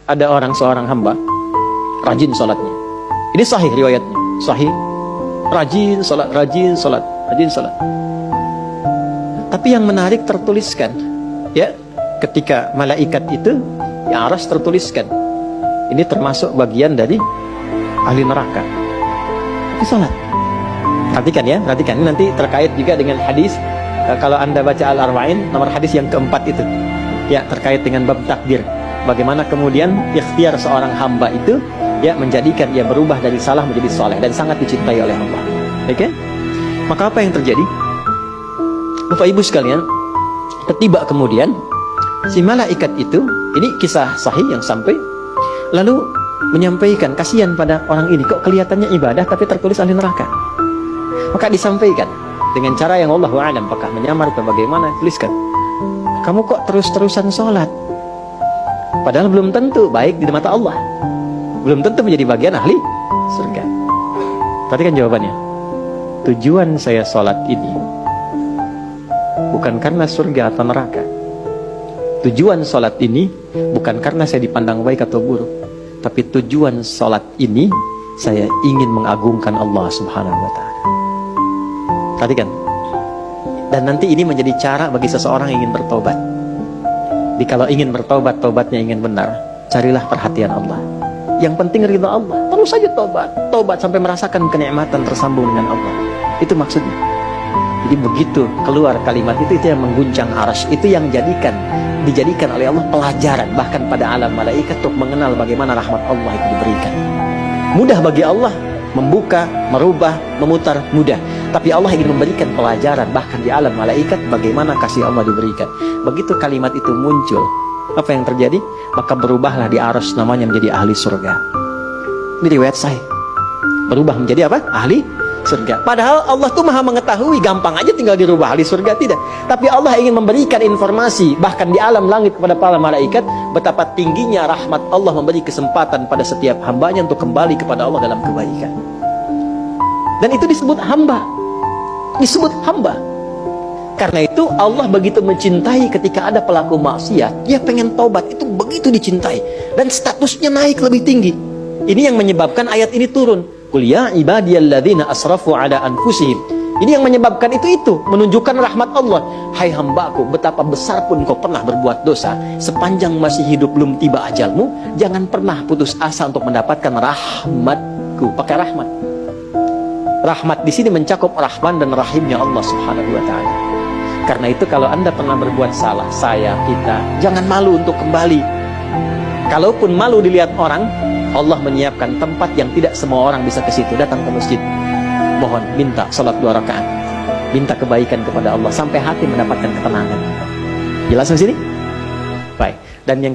ada seorang hamba rajin sholatnya. Ini sahih riwayatnya, sahih. Rajin sholat, rajin sholat, rajin sholat. Tapi yang menarik tertuliskan, ya, ketika malaikat itu yang aras tertuliskan, ini termasuk bagian dari ahli neraka. Tapi sholat. Perhatikan ya, perhatikan. Ini nanti terkait juga dengan hadis. Kalau anda baca Al-Arba'in, nomor hadis yang keempat itu, ya, terkait dengan bab takdir. Bagaimana kemudian ikhtiar seorang hamba itu, ya, menjadikan ia berubah dari salah menjadi soleh dan sangat dicintai oleh Allah. Oke? Maka apa yang terjadi? Bapak Ibu sekalian, ketiba kemudian si malaikat itu, ini kisah sahih yang sampai, lalu menyampaikan kasihan pada orang ini, kok kelihatannya ibadah tapi tertulis ahli neraka. Maka disampaikan dengan cara yang Allahu a'lam, apakah menyamar atau bagaimana, tuliskan, kamu kok terus-terusan sholat, padahal belum tentu baik di mata Allah, belum tentu menjadi bagian ahli surga. Perhatikan jawabannya. Tujuan saya sholat ini bukan karena surga atau neraka. Tujuan sholat ini bukan karena saya dipandang baik atau buruk, tapi tujuan sholat ini saya ingin mengagungkan Allah Subhanahu wa Ta'ala. Perhatikan. Dan nanti ini menjadi cara bagi seseorang yang ingin bertobat. Jadi kalau ingin bertobat, tobatnya ingin benar, carilah perhatian Allah. Yang penting ridha Allah. Terus saja tobat, tobat sampai merasakan kenikmatan tersambung dengan Allah. Itu maksudnya. Jadi begitu keluar kalimat itu yang mengguncang arsy, itu yang dijadikan oleh Allah pelajaran bahkan pada alam malaikat untuk mengenal bagaimana rahmat Allah itu diberikan. Mudah bagi Allah membuka, merubah, memutar, mudah. Tapi Allah ingin memberikan pelajaran bahkan di alam malaikat bagaimana kasih Allah diberikan. Begitu kalimat itu muncul, apa yang terjadi? Maka berubahlah di arsy namanya menjadi ahli surga. Ini riwayat sahih. Berubah menjadi apa? Ahli surga. Padahal Allah tuh maha mengetahui, gampang aja tinggal dirubah ahli surga, tidak. Tapi Allah ingin memberikan informasi bahkan di alam langit kepada para malaikat betapa tingginya rahmat Allah memberi kesempatan pada setiap hambanya untuk kembali kepada Allah dalam kebaikan. Dan itu disebut hamba. Disebut hamba. Karena itu Allah begitu mencintai ketika ada pelaku maksiat, dia pengen tobat, itu begitu dicintai dan statusnya naik lebih tinggi. Ini yang menyebabkan ayat ini turun. Qul ya ibadiyalladzina asrafu ala anfusihim. Ini yang menyebabkan itu menunjukkan rahmat Allah. Hai hambaku, betapa besar pun kau pernah berbuat dosa, sepanjang masih hidup belum tiba ajalmu, jangan pernah putus asa untuk mendapatkan rahmatku. Pakai rahmat. Rahmat di sini mencakup Rahman dan Rahimnya Allah Subhanahu wa Ta'ala. Karena itu kalau anda pernah berbuat salah, kita jangan malu untuk kembali. Kalaupun malu dilihat orang, Allah menyiapkan tempat yang tidak semua orang bisa ke situ. Datang ke masjid, mohon minta salat 2 rakaat, minta kebaikan kepada Allah sampai hati mendapatkan ketenangan. Jelas di sini? Baik. Dan yang